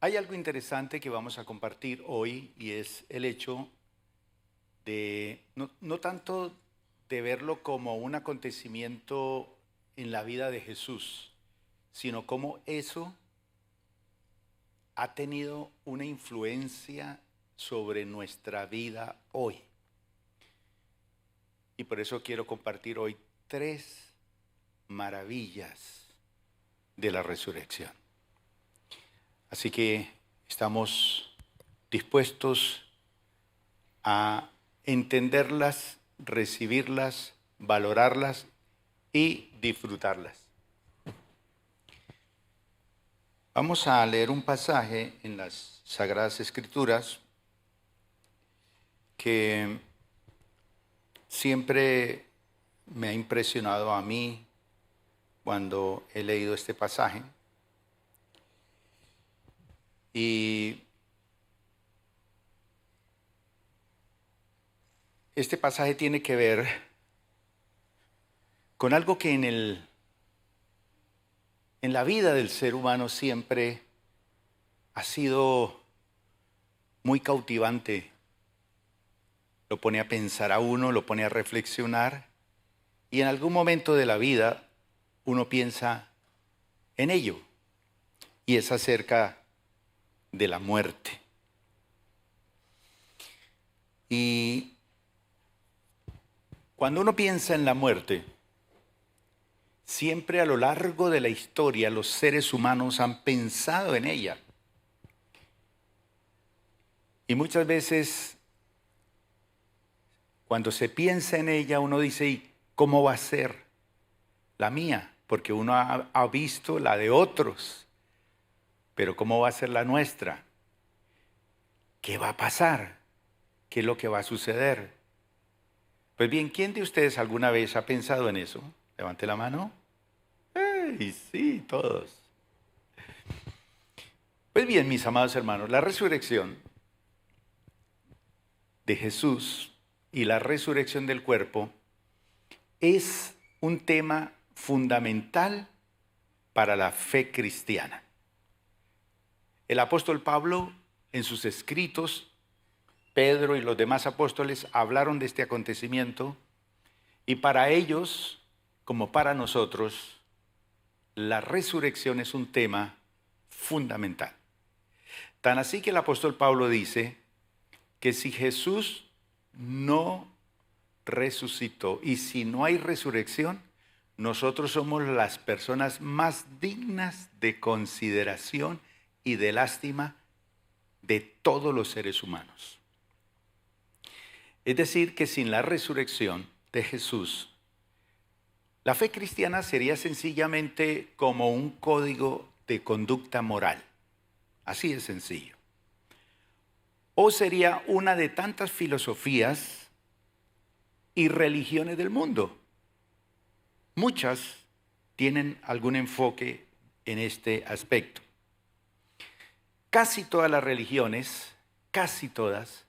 Hay algo interesante que vamos a compartir hoy y es el hecho de no tanto de verlo como un acontecimiento en la vida de Jesús, sino cómo eso ha tenido una influencia sobre nuestra vida hoy. Y por eso quiero compartir hoy 3 maravillas de la resurrección. Así que estamos dispuestos a entenderlas, recibirlas, valorarlas y disfrutarlas. Vamos a leer un pasaje en las Sagradas Escrituras que siempre me ha impresionado a mí cuando he leído este pasaje. Y este pasaje tiene que ver con algo que en la vida del ser humano siempre ha sido muy cautivante. Lo pone a pensar a uno, lo pone a reflexionar, y en algún momento de la vida uno piensa en ello, y es acerca de la muerte. Y cuando uno piensa en la muerte, siempre a lo largo de la historia los seres humanos han pensado en ella. Y muchas veces cuando se piensa en ella uno dice, ¿y cómo va a ser la mía? Porque uno ha visto la de otros, pero ¿cómo va a ser la nuestra? ¿Qué va a pasar? ¿Qué es lo que va a suceder? Pues bien, ¿quién de ustedes alguna vez ha pensado en eso? Levante la mano. ¡Ey, sí, todos! Pues bien, mis amados hermanos, la resurrección de Jesús y la resurrección del cuerpo es un tema fundamental para la fe cristiana. El apóstol Pablo, en sus escritos, Pedro y los demás apóstoles hablaron de este acontecimiento, y para ellos, como para nosotros, la resurrección es un tema fundamental. Tan así que el apóstol Pablo dice que si Jesús no resucitó y si no hay resurrección, nosotros somos las personas más dignas de consideración y de lástima de todos los seres humanos. Es decir, que sin la resurrección de Jesús, la fe cristiana sería sencillamente como un código de conducta moral. Así de sencillo. O sería una de tantas filosofías y religiones del mundo. Muchas tienen algún enfoque en este aspecto. Casi todas las religiones, casi todas,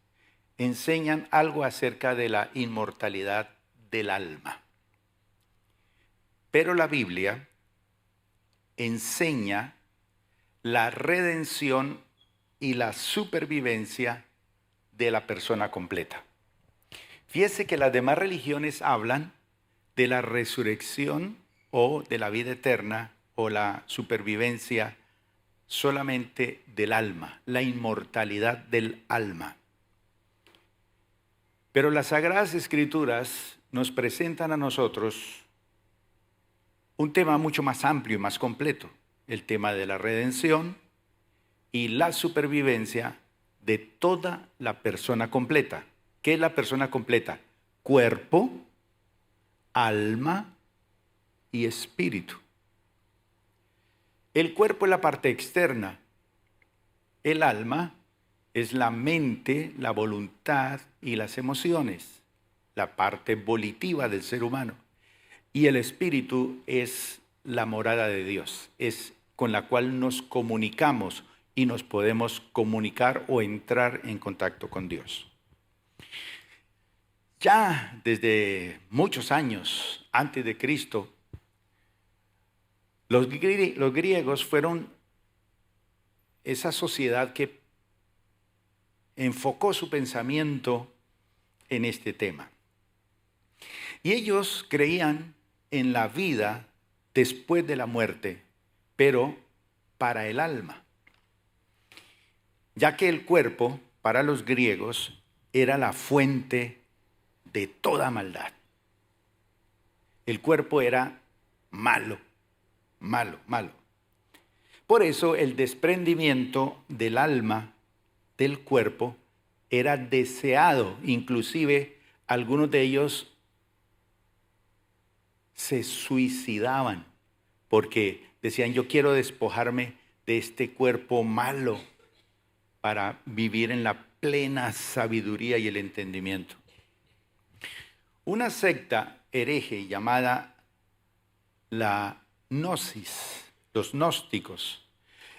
enseñan algo acerca de la inmortalidad del alma. Pero la Biblia enseña la redención y la supervivencia de la persona completa. Fíjese que las demás religiones hablan de la resurrección o de la vida eterna o la supervivencia solamente del alma, la inmortalidad del alma. Pero las Sagradas Escrituras nos presentan a nosotros un tema mucho más amplio y más completo, el tema de la redención y la supervivencia de toda la persona completa. ¿Qué es la persona completa? Cuerpo, alma y espíritu. El cuerpo es la parte externa. El alma es la mente, la voluntad y las emociones, la parte volitiva del ser humano. Y el espíritu es la morada de Dios, es con la cual nos comunicamos y nos podemos comunicar o entrar en contacto con Dios. Ya desde muchos años antes de Cristo, los griegos fueron esa sociedad que enfocó su pensamiento en este tema. Y ellos creían en la vida después de la muerte, pero para el alma, ya que el cuerpo, para los griegos, era la fuente de toda maldad. El cuerpo era malo, malo, malo. Por eso el desprendimiento del alma del cuerpo era deseado. Inclusive algunos de ellos se suicidaban porque decían, yo quiero despojarme de este cuerpo malo para vivir en la plena sabiduría y el entendimiento. Una secta hereje llamada la Gnosis, los gnósticos,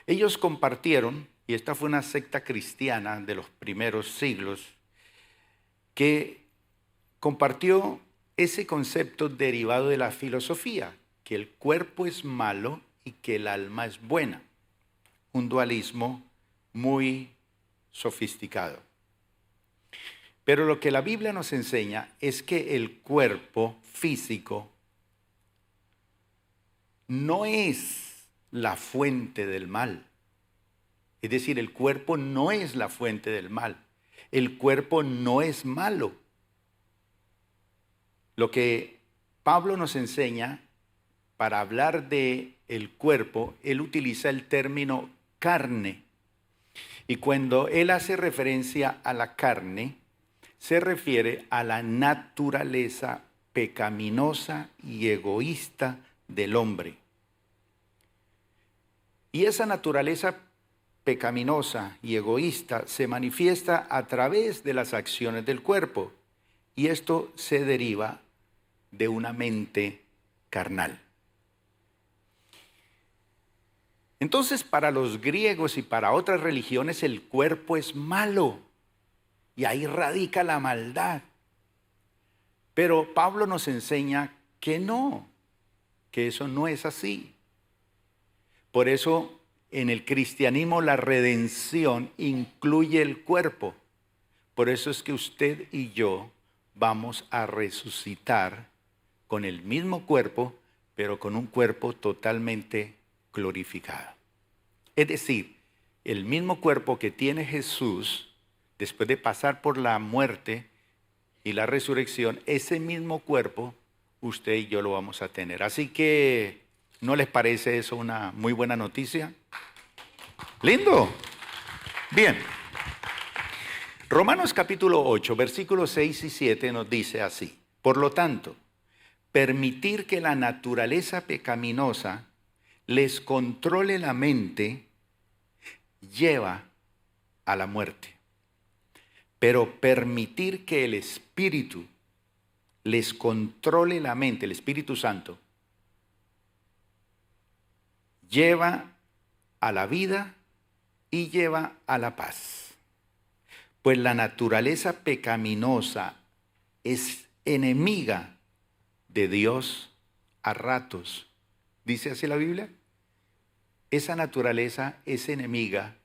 ellos compartieron, y esta fue una secta cristiana de los primeros siglos, que compartió ese concepto derivado de la filosofía, que el cuerpo es malo y que el alma es buena. Un dualismo muy sofisticado. Pero lo que la Biblia nos enseña es que el cuerpo físico no es la fuente del mal. Es decir, el cuerpo no es la fuente del mal. El cuerpo no es malo. Lo que Pablo nos enseña para hablar de el cuerpo, él utiliza el término carne. Y cuando él hace referencia a la carne, se refiere a la naturaleza pecaminosa y egoísta del hombre. Y esa naturaleza pecaminosa y egoísta se manifiesta a través de las acciones del cuerpo. Y esto se deriva de una mente carnal. Entonces, para los griegos y para otras religiones, el cuerpo es malo. Y ahí radica la maldad. Pero Pablo nos enseña que no, que eso no es así. Por eso, en el cristianismo, la redención incluye el cuerpo. Por eso es que usted y yo vamos a resucitar con el mismo cuerpo, pero con un cuerpo totalmente glorificado. Es decir, el mismo cuerpo que tiene Jesús, después de pasar por la muerte y la resurrección, ese mismo cuerpo, usted y yo lo vamos a tener. Así que, ¿no les parece eso una muy buena noticia? Lindo. Bien. Romanos capítulo 8, versículos 6 y 7 nos dice así. Por lo tanto, permitir que la naturaleza pecaminosa les controle la mente lleva a la muerte. Pero permitir que el Espíritu les controle la mente, el Espíritu Santo, lleva a la vida y lleva a la paz. Pues la naturaleza pecaminosa es enemiga de Dios a ratos. ¿Dice así la Biblia? Esa naturaleza es enemiga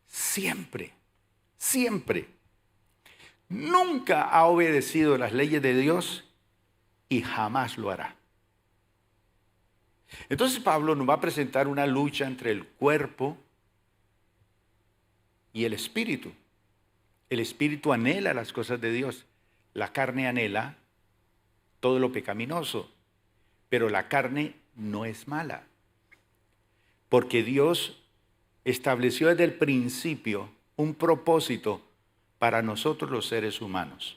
siempre, siempre. Nunca ha obedecido las leyes de Dios y jamás lo hará. Entonces Pablo nos va a presentar una lucha entre el cuerpo y el espíritu. El espíritu anhela las cosas de Dios. La carne anhela todo lo pecaminoso. Pero la carne no es mala. Porque Dios estableció desde el principio un propósito para nosotros los seres humanos.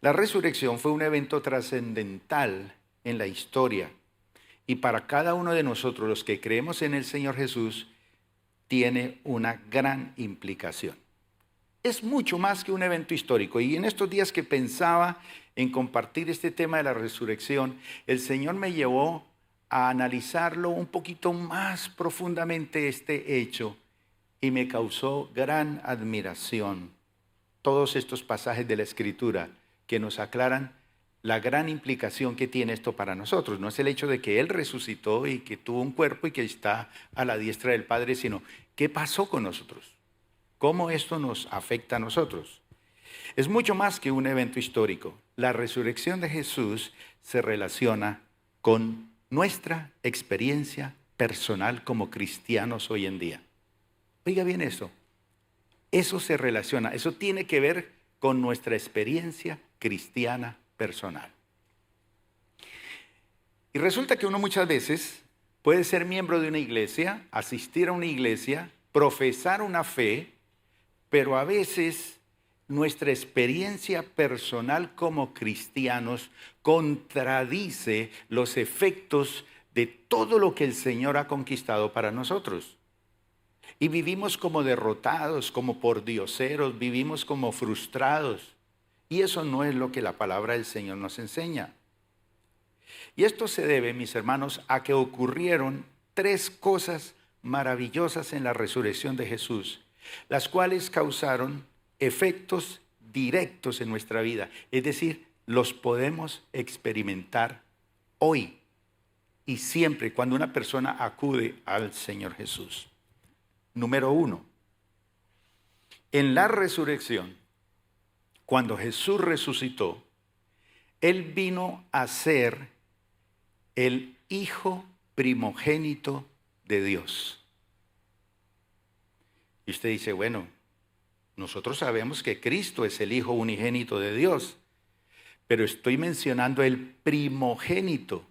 La resurrección fue un evento trascendental en la historia. Y para cada uno de nosotros, los que creemos en el Señor Jesús, tiene una gran implicación. Es mucho más que un evento histórico. Y en estos días que pensaba en compartir este tema de la resurrección, el Señor me llevó a analizarlo un poquito más profundamente este hecho y me causó gran admiración todos estos pasajes de la Escritura que nos aclaran la gran implicación que tiene esto para nosotros. No es el hecho de que Él resucitó y que tuvo un cuerpo y que está a la diestra del Padre, sino ¿qué pasó con nosotros? ¿Cómo esto nos afecta a nosotros? Es mucho más que un evento histórico. La resurrección de Jesús se relaciona con nuestra experiencia personal como cristianos hoy en día. Oiga bien eso. Eso se relaciona, eso tiene que ver con nuestra experiencia cristiana personal. Y resulta que uno muchas veces puede ser miembro de una iglesia, asistir a una iglesia, profesar una fe, pero a veces nuestra experiencia personal como cristianos contradice los efectos de todo lo que el Señor ha conquistado para nosotros. Y vivimos como derrotados, como pordioseros, vivimos como frustrados. Y eso no es lo que la palabra del Señor nos enseña. Y esto se debe, mis hermanos, a que ocurrieron 3 cosas maravillosas en la resurrección de Jesús, las cuales causaron efectos directos en nuestra vida. Es decir, los podemos experimentar hoy y siempre cuando una persona acude al Señor Jesús. Número 1, en la resurrección, cuando Jesús resucitó, Él vino a ser el Hijo primogénito de Dios. Y usted dice, bueno, nosotros sabemos que Cristo es el Hijo unigénito de Dios, pero estoy mencionando el primogénito.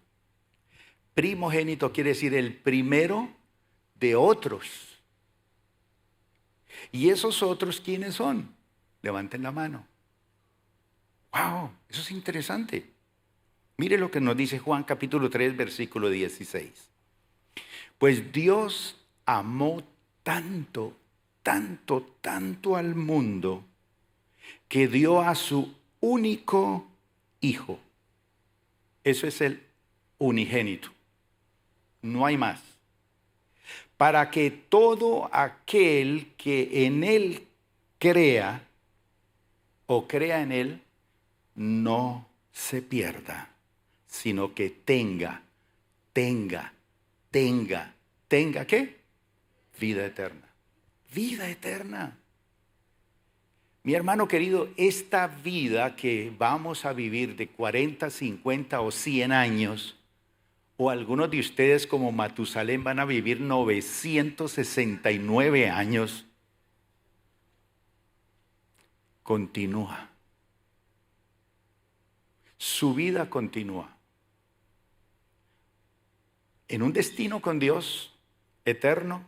Primogénito quiere decir el primero de otros. ¿Y esos otros quiénes son? Levanten la mano. ¡Wow! Eso es interesante. Mire lo que nos dice Juan capítulo 3, versículo 16. Pues Dios amó tanto, tanto, tanto al mundo que dio a su único Hijo. Eso es el unigénito. No hay más. Para que todo aquel que en Él crea o crea en Él, no se pierda, sino que tenga ¿qué? Vida eterna. Vida eterna. Mi hermano querido, esta vida que vamos a vivir de 40, 50 o 100 años, o algunos de ustedes como Matusalén van a vivir 969 años, continúa. Su vida continúa. En un destino con Dios eterno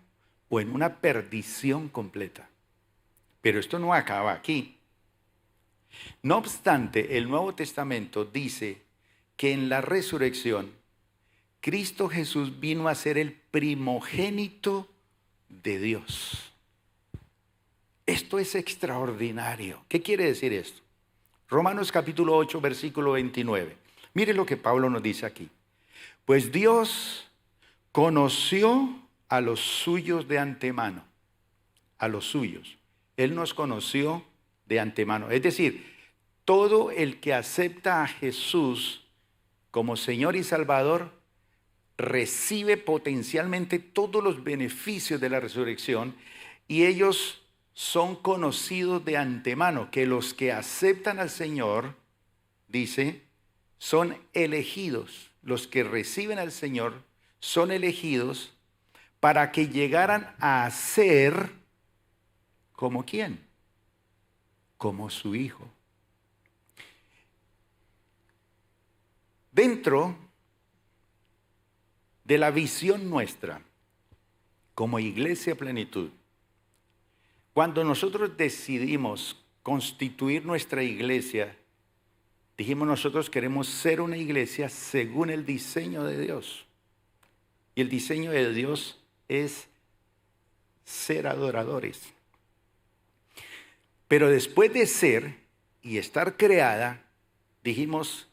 o en una perdición completa. Pero esto no acaba aquí. No obstante, el Nuevo Testamento dice que en la resurrección Cristo Jesús vino a ser el primogénito de Dios. Esto es extraordinario. ¿Qué quiere decir esto? Romanos capítulo 8, versículo 29. Mire lo que Pablo nos dice aquí. Pues Dios conoció a los suyos de antemano. A los suyos. Él nos conoció de antemano. Es decir, todo el que acepta a Jesús como Señor y Salvador recibe potencialmente todos los beneficios de la resurrección y ellos son conocidos de antemano, que los que aceptan al Señor, dice, son elegidos. Los que reciben al Señor son elegidos para que llegaran a ser como ¿quién? Como su Hijo. Dentro de la visión nuestra como Iglesia Plenitud, cuando nosotros decidimos constituir nuestra iglesia, dijimos nosotros queremos ser una iglesia según el diseño de Dios. Y el diseño de Dios es ser adoradores. Pero después de ser y estar creada, dijimos,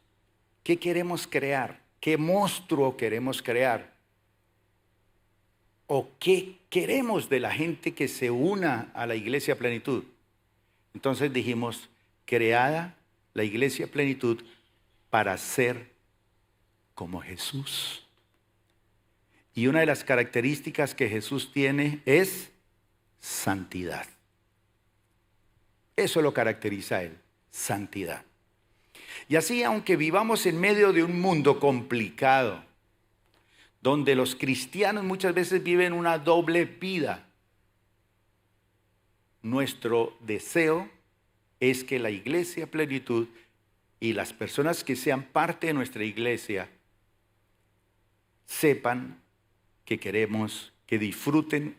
¿qué queremos crear? ¿Qué monstruo queremos crear? ¿O qué queremos de la gente que se una a la Iglesia Plenitud? Entonces dijimos, creada la Iglesia Plenitud para ser como Jesús. Y una de las características que Jesús tiene es santidad. Eso lo caracteriza a él, santidad. Y así, aunque vivamos en medio de un mundo complicado, donde los cristianos muchas veces viven una doble vida, nuestro deseo es que la iglesia Plenitud y las personas que sean parte de nuestra iglesia sepan que queremos que disfruten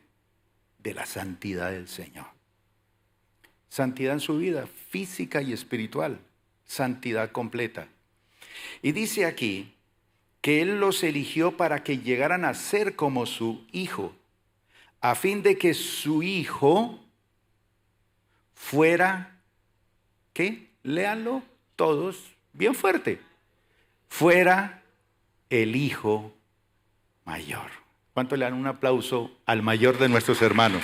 de la santidad del Señor. Santidad en su vida física y espiritual, santidad completa. Y dice aquí que Él los eligió para que llegaran a ser como su Hijo, a fin de que su Hijo fuera, ¿qué? Léanlo todos bien fuerte. Fuera el Hijo mayor. ¿Cuánto le dan un aplauso al mayor de nuestros hermanos?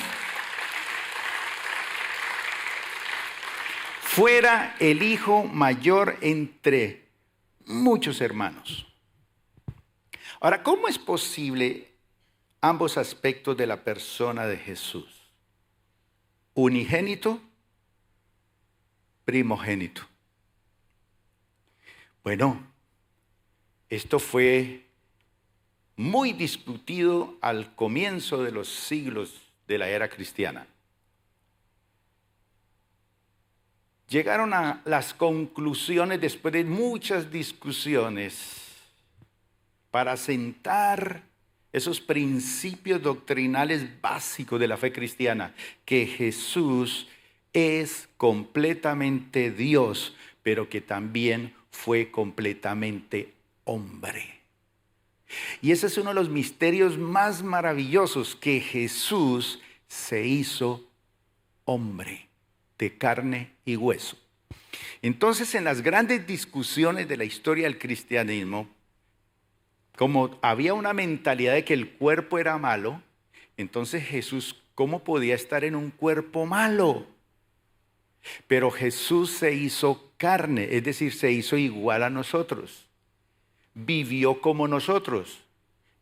Fuera el hijo mayor entre muchos hermanos. Ahora, ¿cómo es posible ambos aspectos de la persona de Jesús? Unigénito, primogénito. Bueno, esto fue muy discutido al comienzo de los siglos de la era cristiana. Llegaron a las conclusiones después de muchas discusiones para sentar esos principios doctrinales básicos de la fe cristiana, que Jesús es completamente Dios, pero que también fue completamente hombre. Y ese es uno de los misterios más maravillosos, que Jesús se hizo hombre de carne y hueso. Entonces, en las grandes discusiones de la historia del cristianismo, como había una mentalidad de que el cuerpo era malo, entonces Jesús, ¿cómo podía estar en un cuerpo malo? Pero Jesús se hizo carne, es decir, se hizo igual a nosotros. Vivió como nosotros.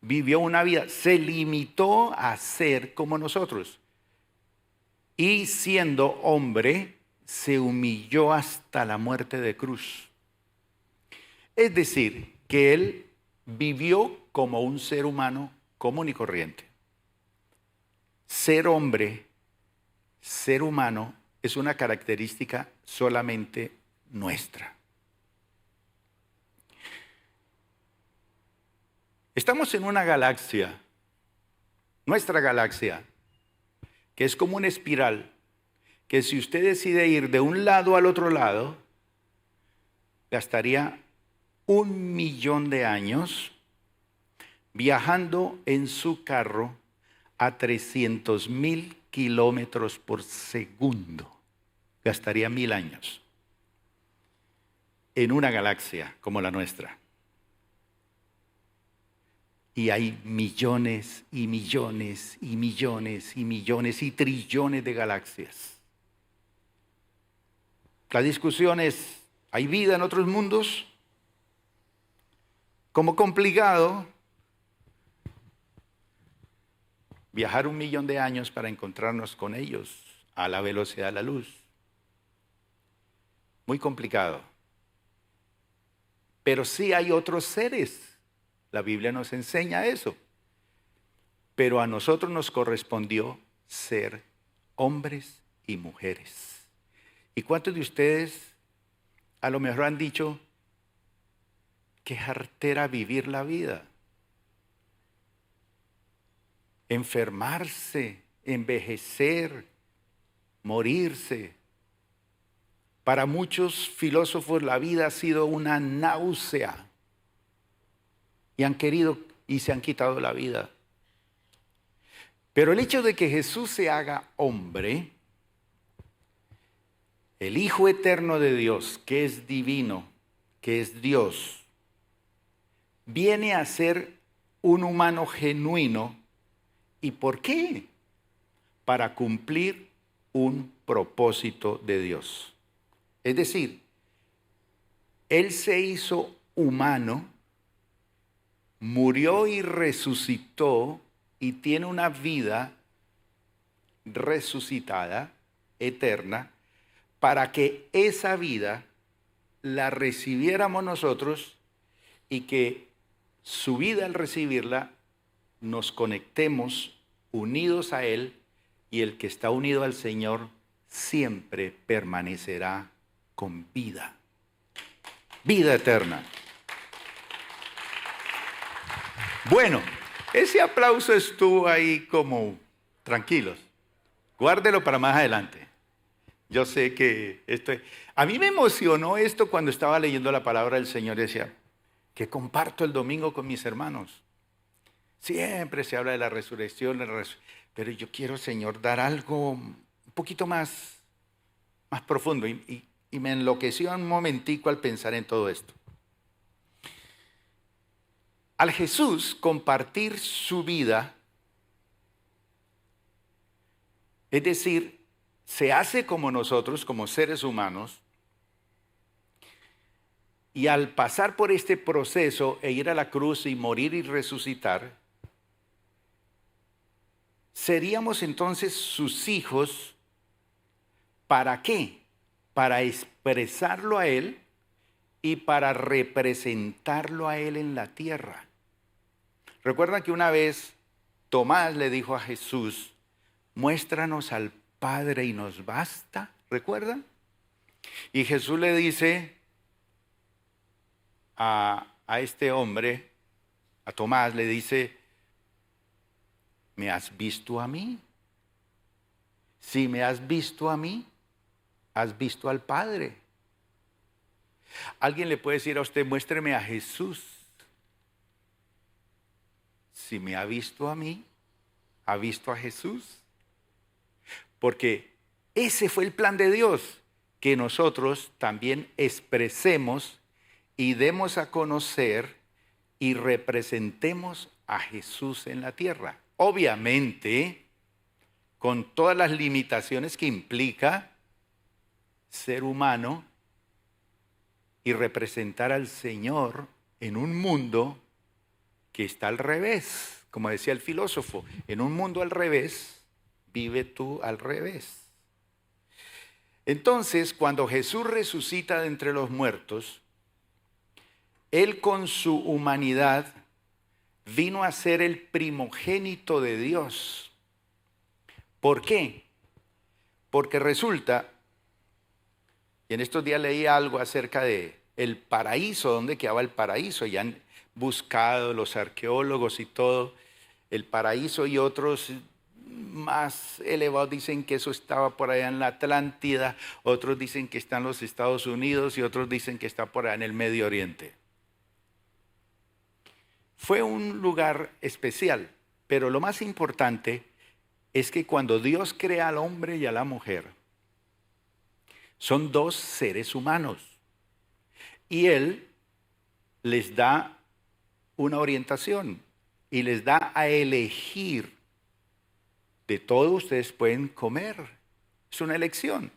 Vivió una vida, se limitó a ser como nosotros. Y siendo hombre, se humilló hasta la muerte de cruz. Es decir, que Él vivió como un ser humano común y corriente. Ser hombre, ser humano, es una característica solamente nuestra. Estamos en una galaxia, nuestra galaxia, que es como una espiral, que si usted decide ir de un lado al otro lado, gastaría 1.000.000 de años viajando en su carro a 300.000 kilómetros por segundo. Gastaría 1.000 años en una galaxia como la nuestra. Y hay millones y millones y millones y millones y trillones de galaxias. La discusión es, ¿hay vida en otros mundos? Como complicado viajar 1.000.000 de años para encontrarnos con ellos a la velocidad de la luz. Muy complicado. Pero sí hay otros seres. La Biblia nos enseña eso. Pero a nosotros nos correspondió ser hombres y mujeres. ¿Y cuántos de ustedes a lo mejor han dicho, qué jartera vivir la vida? Enfermarse, envejecer, morirse. Para muchos filósofos la vida ha sido una náusea. Y han querido y se han quitado la vida. Pero el hecho de que Jesús se haga hombre, el Hijo eterno de Dios, que es divino, que es Dios, viene a ser un humano genuino. ¿Y por qué? Para cumplir un propósito de Dios. Es decir, Él se hizo humano, murió y resucitó y tiene una vida resucitada, eterna, para que esa vida la recibiéramos nosotros y que su vida al recibirla nos conectemos unidos a Él, y el que está unido al Señor siempre permanecerá con vida. Vida eterna. Bueno, ese aplauso estuvo ahí como tranquilos. Guárdelo para más adelante. Yo sé que a mí me emocionó esto cuando estaba leyendo la palabra del Señor. Decía, que comparto el domingo con mis hermanos. Siempre se habla de la resurrección, pero yo quiero, Señor, dar algo un poquito más profundo. Y me enloqueció un momentico al pensar en todo esto. Al Jesús compartir su vida, es decir, se hace como nosotros, como seres humanos, y al pasar por este proceso e ir a la cruz y morir y resucitar, seríamos entonces sus hijos. ¿Para qué? Para expresarlo a Él y para representarlo a Él en la tierra. Recuerdan que una vez Tomás le dijo a Jesús, muéstranos al Padre y nos basta. ¿Recuerdan? Y Jesús le dice a este hombre, a Tomás, le dice, ¿me has visto a mí? Si me has visto a mí, has visto al Padre. Alguien le puede decir a usted, muéstreme a Jesús. Si me ha visto a mí, ha visto a Jesús. Porque ese fue el plan de Dios, que nosotros también expresemos y demos a conocer y representemos a Jesús en la tierra. Obviamente, con todas las limitaciones que implica ser humano y representar al Señor en un mundo que está al revés. Como decía el filósofo, en un mundo al revés, vive tú al revés. Entonces, cuando Jesús resucita de entre los muertos, Él con su humanidad vino a ser el primogénito de Dios. ¿Por qué? Porque resulta, y en estos días leí algo acerca de el paraíso, dónde quedaba el paraíso. Ya han buscado los arqueólogos y todo, el paraíso, y otros más elevados dicen que eso estaba por allá en la Atlántida, otros dicen que está en los Estados Unidos y otros dicen que está por allá en el Medio Oriente. Fue un lugar especial, pero lo más importante es que cuando Dios crea al hombre y a la mujer, son dos seres humanos y Él les da una orientación y les da a elegir. De todo ustedes pueden comer, es una elección,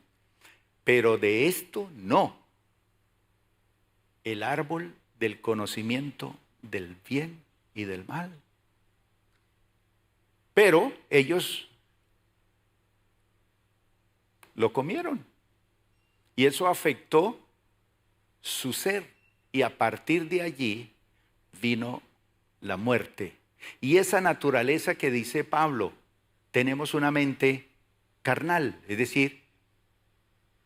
pero de esto no. El árbol del conocimiento del bien y del mal. Pero ellos lo comieron y eso afectó su ser, y a partir de allí vino la muerte. Y esa naturaleza que dice Pablo, tenemos una mente carnal, es decir,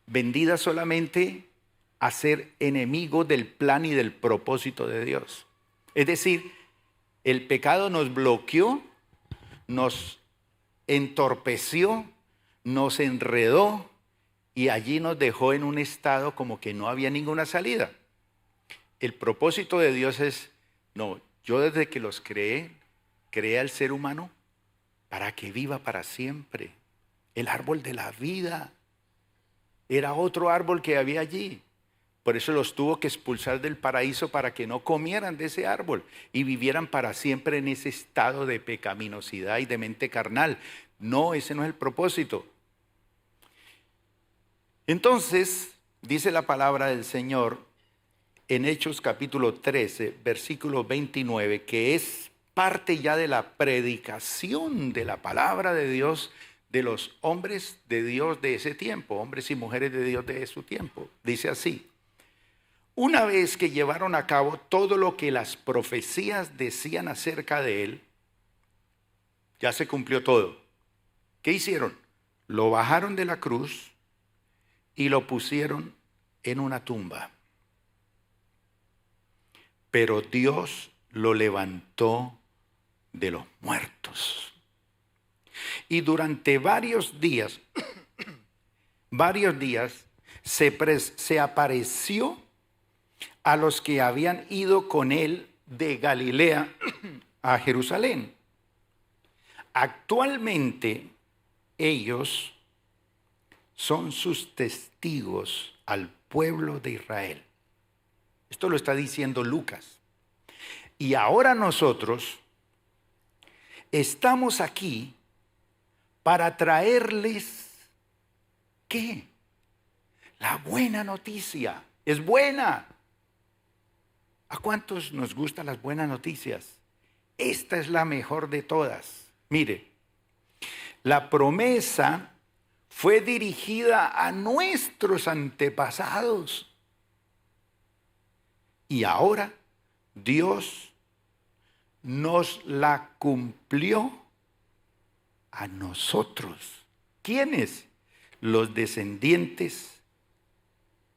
vendida solamente a ser enemigo del plan y del propósito de Dios. Es decir, el pecado nos bloqueó, nos entorpeció, nos enredó y allí nos dejó en un estado como que no había ninguna salida. El propósito de Dios es, no, yo desde que los creé al ser humano para que viva para siempre. El árbol de la vida era otro árbol que había allí. Por eso los tuvo que expulsar del paraíso para que no comieran de ese árbol y vivieran para siempre en ese estado de pecaminosidad y de mente carnal. No, ese no es el propósito. Entonces, dice la palabra del Señor, en Hechos capítulo 13, versículo 29, que es parte ya de la predicación de la palabra de Dios de los hombres de Dios de ese tiempo, hombres y mujeres de Dios de su tiempo. Dice así: una vez que llevaron a cabo todo lo que las profecías decían acerca de él, ya se cumplió todo. ¿Qué hicieron? Lo bajaron de la cruz y lo pusieron en una tumba. Pero Dios lo levantó de los muertos. Y durante varios días se apareció a los que habían ido con él de Galilea a Jerusalén. Actualmente ellos son sus testigos al pueblo de Israel. Esto lo está diciendo Lucas. Y ahora nosotros estamos aquí para traerles, ¿qué? La buena noticia. Es buena. ¿A cuántos nos gustan las buenas noticias? Esta es la mejor de todas. Mire, la promesa fue dirigida a nuestros antepasados. Y ahora Dios nos la cumplió a nosotros. ¿Quiénes? Los descendientes.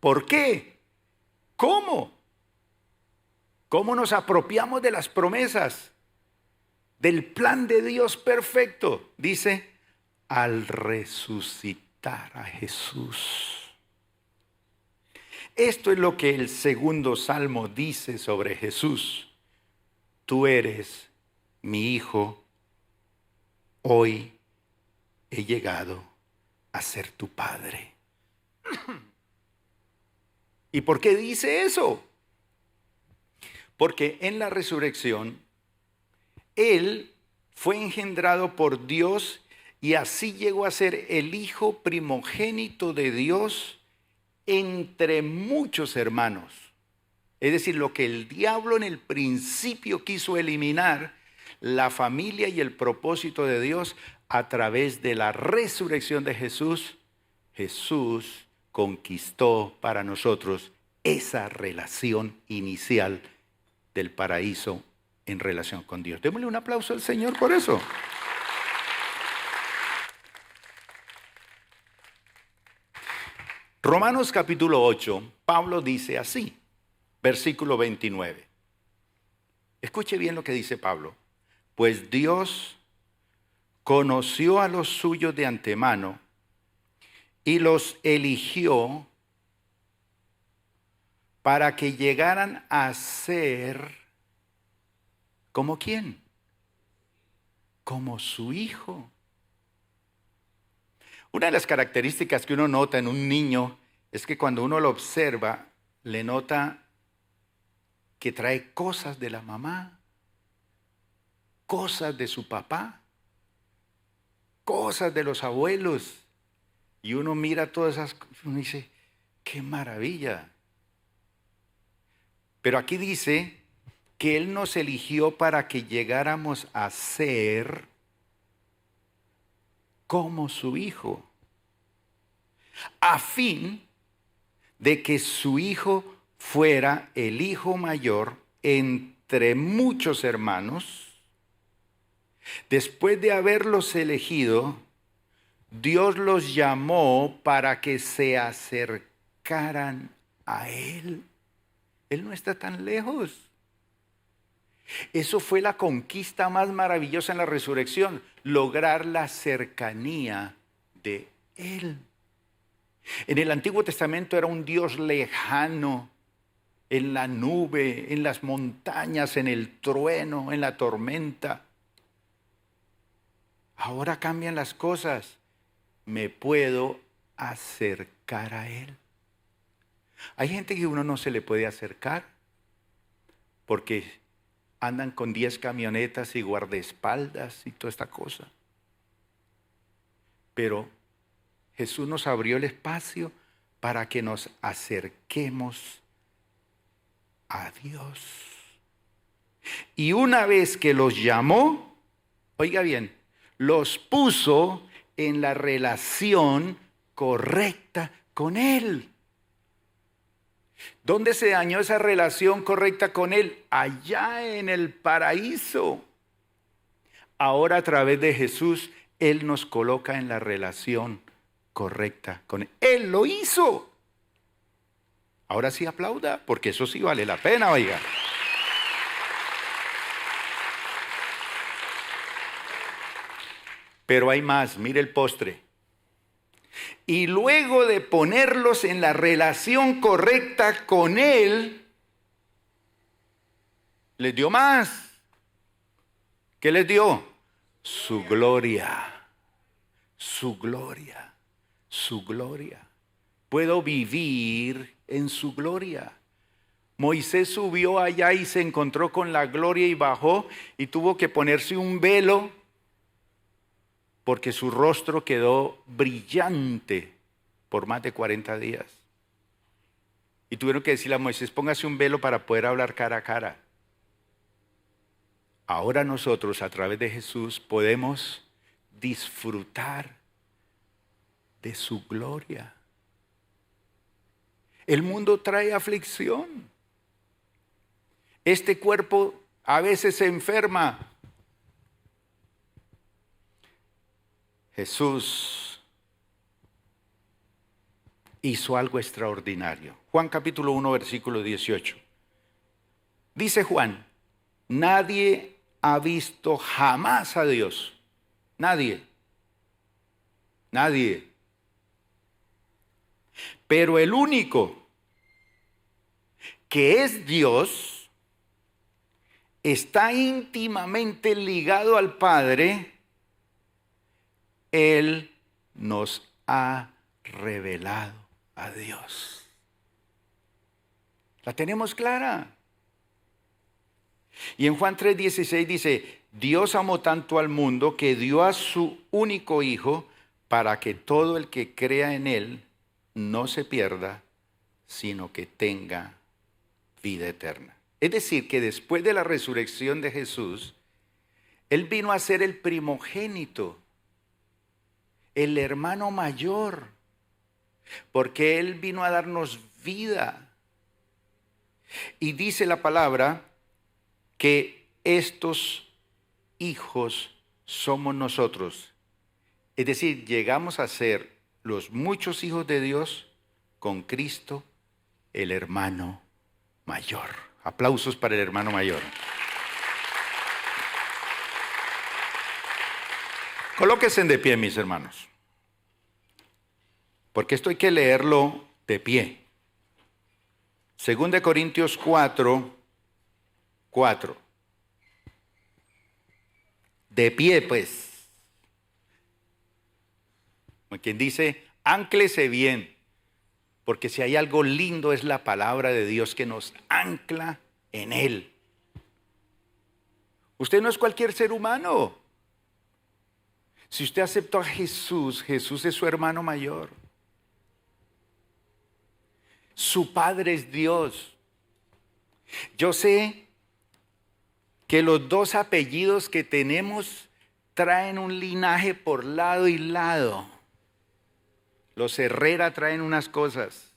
¿Por qué? ¿Cómo? ¿Cómo nos apropiamos de las promesas? Del plan de Dios perfecto. Dice, al resucitar a Jesús. Esto es lo que el segundo salmo dice sobre Jesús. Tú eres mi hijo, hoy he llegado a ser tu padre. ¿Y por qué dice eso? Porque en la resurrección, Él fue engendrado por Dios y así llegó a ser el hijo primogénito de Dios entre muchos hermanos. Es decir, lo que el diablo en el principio quiso eliminar, la familia y el propósito de Dios a través de la resurrección de Jesús, Jesús conquistó para nosotros esa relación inicial del paraíso en relación con Dios. Démosle un aplauso al Señor por eso. Romanos capítulo 8, Pablo dice así, versículo 29. Escuche bien lo que dice Pablo. Pues Dios conoció a los suyos de antemano y los eligió para que llegaran a ser, ¿como quién? Como su hijo. Una de las características que uno nota en un niño es que cuando uno lo observa, le nota que trae cosas de la mamá, cosas de su papá, cosas de los abuelos. Y uno mira todas esas cosas y uno dice, ¡qué maravilla! Pero aquí dice que Él nos eligió para que llegáramos a ser como su hijo, a fin de que su hijo fuera el hijo mayor entre muchos hermanos. Después de haberlos elegido, Dios los llamó para que se acercaran a Él. Él no está tan lejos. Eso fue la conquista más maravillosa en la resurrección, lograr la cercanía de Él. En el Antiguo Testamento era un Dios lejano, en la nube, en las montañas, en el trueno, en la tormenta. Ahora cambian las cosas. Me puedo acercar a Él. Hay gente que uno no se le puede acercar porque andan con 10 camionetas y guardaespaldas y toda esta cosa. Pero Jesús nos abrió el espacio para que nos acerquemos a Dios. Y una vez que los llamó, oiga bien, los puso en la relación correcta con Él. ¿Dónde se dañó esa relación correcta con Él? Allá en el paraíso. Ahora a través de Jesús, Él nos coloca en la relación correcta con Él. Él lo hizo. Ahora sí aplauda, porque eso sí vale la pena, oiga. Pero hay más, mire el postre. Y luego de ponerlos en la relación correcta con Él, les dio más. ¿Qué les dio? Su gloria, su gloria, su gloria. Puedo vivir en su gloria. Moisés subió allá y se encontró con la gloria y bajó y tuvo que ponerse un velo porque su rostro quedó brillante por más de 40 días. Y tuvieron que decirle a Moisés, póngase un velo para poder hablar cara a cara. Ahora nosotros, a través de Jesús, podemos disfrutar de su gloria. El mundo trae aflicción. Este cuerpo a veces se enferma. Jesús hizo algo extraordinario. Juan capítulo 1, versículo 18. Dice Juan, nadie ha visto jamás a Dios. Nadie. Nadie. Pero el único que es Dios está íntimamente ligado al Padre. Él nos ha revelado a Dios. ¿La tenemos clara? Y en Juan 3:16 dice, Dios amó tanto al mundo que dio a su único Hijo para que todo el que crea en Él no se pierda, sino que tenga vida eterna. Es decir, que después de la resurrección de Jesús, Él vino a ser el primogénito, el hermano mayor, porque Él vino a darnos vida. Y dice la palabra que estos hijos somos nosotros. Es decir, llegamos a ser los muchos hijos de Dios con Cristo, el hermano mayor. Aplausos para el hermano mayor. Colóquense de pie, mis hermanos, porque esto hay que leerlo de pie. 2 Corintios 4. De pie, pues. Como quien dice, ánclese bien, porque si hay algo lindo es la palabra de Dios que nos ancla en Él. Usted no es cualquier ser humano. Si usted aceptó a Jesús, Jesús es su hermano mayor. Su Padre es Dios. Yo sé que los dos apellidos que tenemos traen un linaje por lado y lado. Los Herrera traen unas cosas,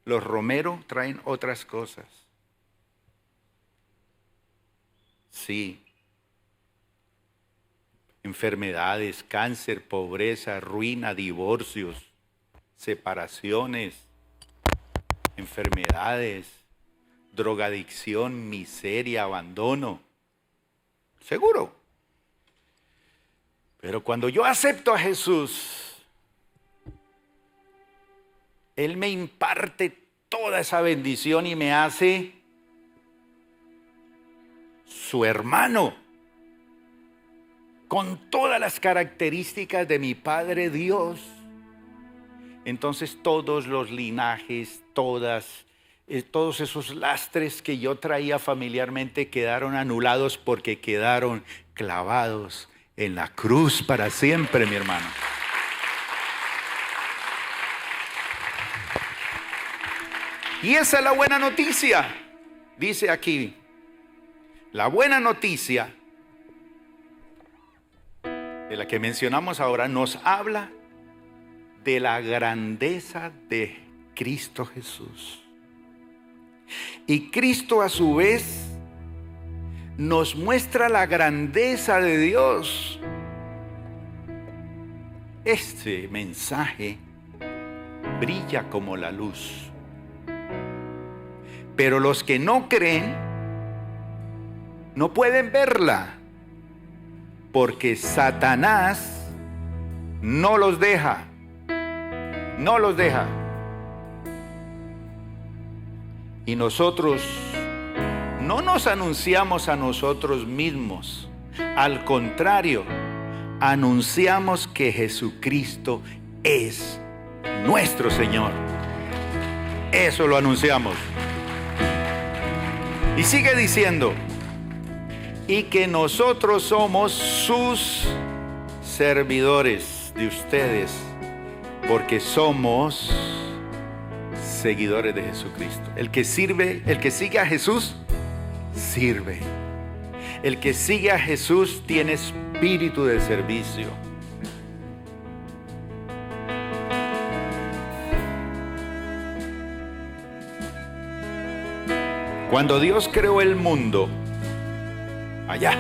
los Romero traen otras cosas. Sí. Enfermedades, cáncer, pobreza, ruina, divorcios, separaciones, enfermedades, drogadicción, miseria, abandono. Seguro. Pero cuando yo acepto a Jesús, Él me imparte toda esa bendición y me hace su hermano, con todas las características de mi Padre Dios. Entonces todos los linajes, todos esos lastres que yo traía familiarmente quedaron anulados porque quedaron clavados en la cruz para siempre, mi hermano. Y esa es la buena noticia. dice aquí, la buena noticia de la que mencionamos ahora nos habla de la grandeza de Cristo Jesús. Y Cristo a su vez nos muestra la grandeza de Dios. Este mensaje brilla como la luz. Pero los que no creen no pueden verla, porque Satanás no los deja. No los deja. Y nosotros no nos anunciamos a nosotros mismos. Al contrario, anunciamos que Jesucristo es nuestro Señor. Eso lo anunciamos. Y sigue diciendo, y que nosotros somos sus servidores de ustedes, porque somos seguidores de Jesucristo. El que sirve, el que sigue a Jesús, sirve. El que sigue a Jesús tiene espíritu de servicio. Cuando Dios creó el mundo, allá,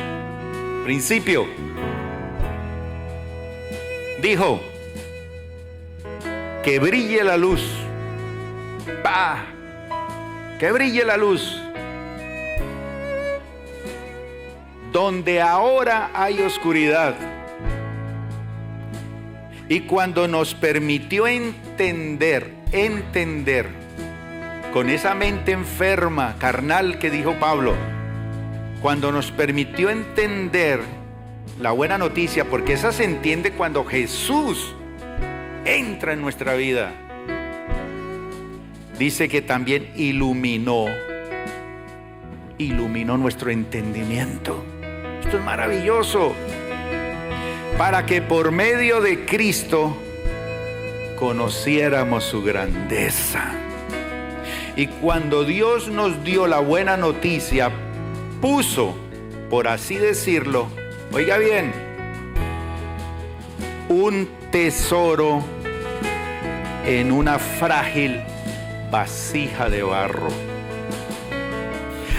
principio, dijo, que brille la luz. ¡Pah! Que brille la luz. Donde ahora hay oscuridad. Y cuando nos permitió entender, con esa mente enferma, carnal que dijo Pablo, cuando nos permitió entender la buena noticia, porque esa se entiende cuando Jesús entra en nuestra vida, dice que también iluminó nuestro entendimiento. Esto es maravilloso, para que por medio de Cristo conociéramos su grandeza. Y cuando Dios nos dio la buena noticia, puso, por así decirlo, oiga bien, un tesoro en una frágil vasija de barro.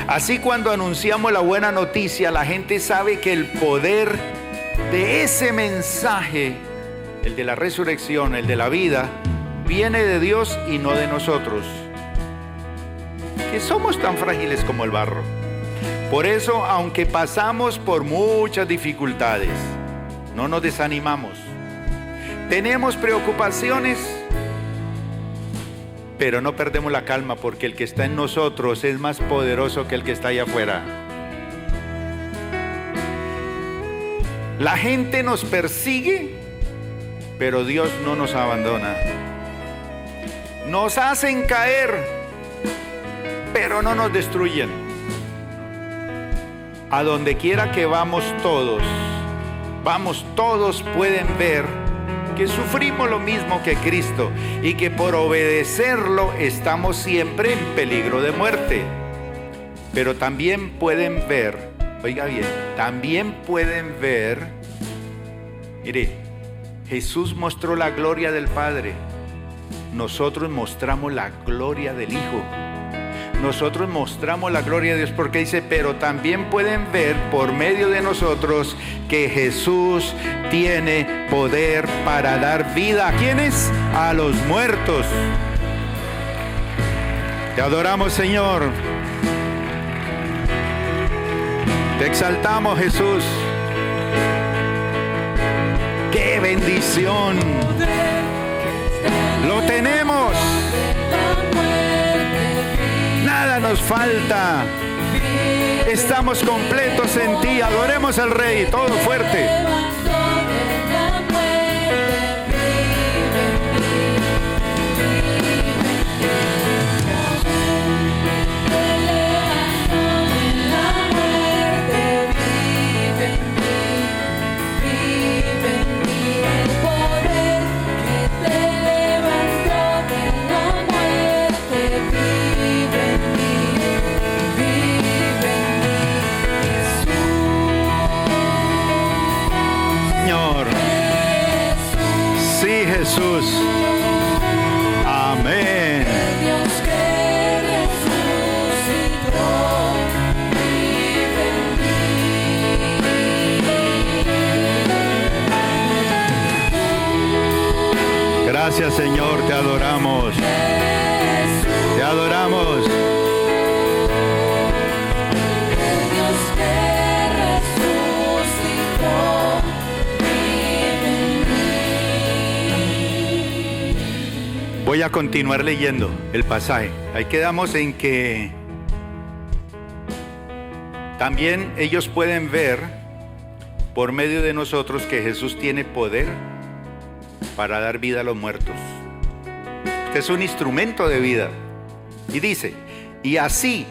Así, cuando anunciamos la buena noticia, la gente sabe que el poder de ese mensaje, el de la resurrección, el de la vida, viene de Dios y no de nosotros, que somos tan frágiles como el barro. Por eso, aunque pasamos por muchas dificultades, no nos desanimamos. Tenemos preocupaciones, pero no perdemos la calma, porque el que está en nosotros es más poderoso que el que está allá afuera. La gente nos persigue, pero Dios no nos abandona. Nos hacen caer, pero no nos destruyen. A donde quiera que vamos todos pueden ver que sufrimos lo mismo que Cristo y que por obedecerlo estamos siempre en peligro de muerte. Pero también pueden ver, oiga bien, mire, Jesús mostró la gloria del Padre, nosotros mostramos la gloria del Hijo. Nosotros mostramos la gloria de Dios, porque dice, pero también pueden ver por medio de nosotros que Jesús tiene poder para dar vida. ¿A quiénes? A los muertos. Te adoramos, Señor. Te exaltamos, Jesús. ¡Qué bendición! Lo tenemos. Nada nos falta. Estamos completos en ti. Adoremos al Rey, todo fuerte. Señor. Sí, Jesús. Amén. Gracias, Señor, te adoramos. Te adoramos. Voy a continuar leyendo el pasaje. Ahí quedamos en que también ellos pueden ver por medio de nosotros que Jesús tiene poder para dar vida a los muertos. Este es un instrumento de vida. Y dice, y así,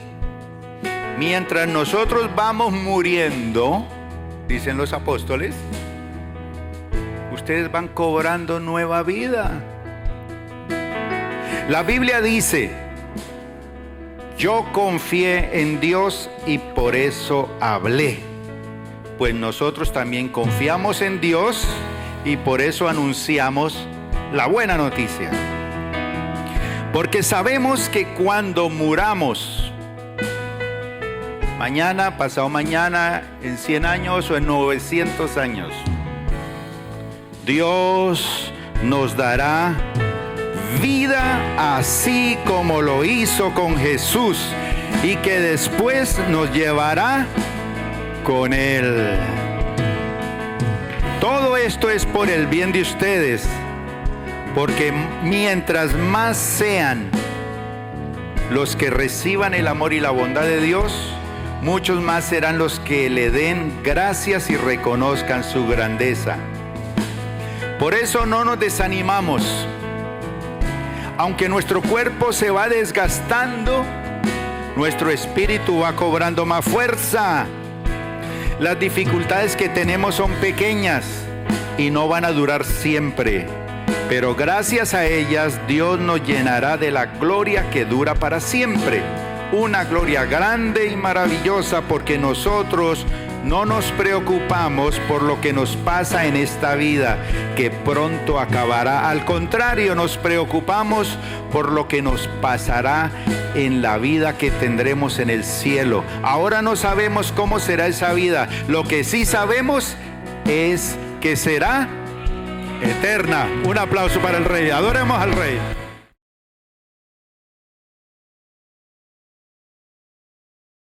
mientras nosotros vamos muriendo, dicen los apóstoles, ustedes van cobrando nueva vida. La Biblia dice, yo confié en Dios y por eso hablé. Pues nosotros también confiamos en Dios y por eso anunciamos la buena noticia. Porque sabemos que cuando muramos, mañana, pasado mañana, en 100 años o en 900 años, Dios nos dará vida así como lo hizo con Jesús y que después nos llevará con Él. Todo esto es por el bien de ustedes, porque mientras más sean los que reciban el amor y la bondad de Dios, muchos más serán los que le den gracias y reconozcan su grandeza. Por eso no nos desanimamos. Aunque nuestro cuerpo se va desgastando, nuestro espíritu va cobrando más fuerza. Las dificultades que tenemos son pequeñas y no van a durar siempre, pero gracias a ellas Dios nos llenará de la gloria que dura para siempre. Una gloria grande y maravillosa, porque nosotros no nos preocupamos por lo que nos pasa en esta vida, que pronto acabará. Al contrario, nos preocupamos por lo que nos pasará en la vida que tendremos en el cielo. Ahora no sabemos cómo será esa vida. Lo que sí sabemos es que será eterna. Un aplauso para el Rey. Adoremos al Rey.